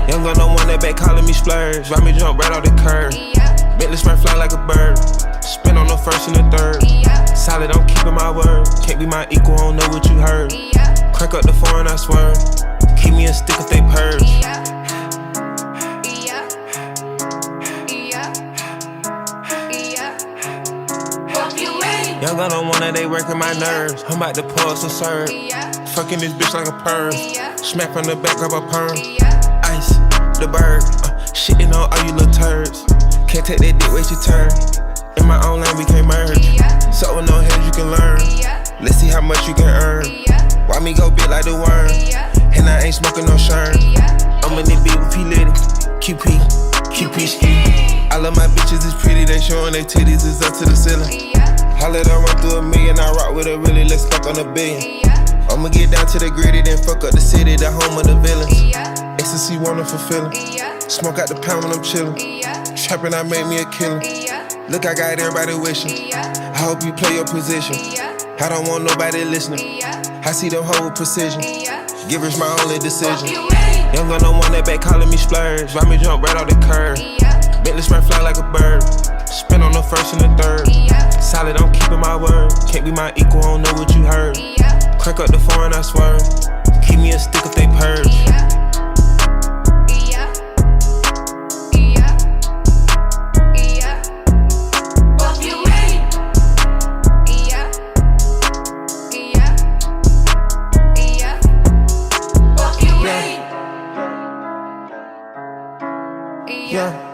Young gun no one that back calling me splurge. Ride me jump right off the curb. Bentley spray fly like a bird. Spin on the first and the third. Solid, I'm keeping my word. Can't be my equal, I don't know what you heard. Crank up the foreign, I swear. Keep me a stick if they purge. Young gun no one that they working my nerves. I'm about to pour some syrup. Fucking this bitch like a perm. Smack from the back of a perm. Ice, the bird, shitting on all you little turds. Can't take that dick, wait your turn. In my own lane, we can't merge. So with no hands, you can learn. Let's see how much you can earn. Why me go big like the worm? And I ain't smoking no shirt. I'm in the beat with P. Litty, QP ski. I love my bitches, it's pretty, they showing their titties, it's up to the ceiling. I let her run through a million, I rock with her really, let's fuck on a billion. I'ma get down to the gritty, then fuck up the city, the home of the villains. Ecstasy, wonderful feeling. Smoke out the pound when I'm chillin'. Trappin', I made me a killer. Look, I got everybody wishing. I hope you play your position. I don't want nobody listening. I see them hold with precision. Givers my only decision. Young gun no one that back calling me splurge. Ride me jump right off the curb. Bentley spray fly like a bird. Spin on the first and the third. Solid, I'm keeping my word. Can't be my equal, I don't know what you heard. Crank up the foreign, I swear. Keep me a stick if they purge. Yeah.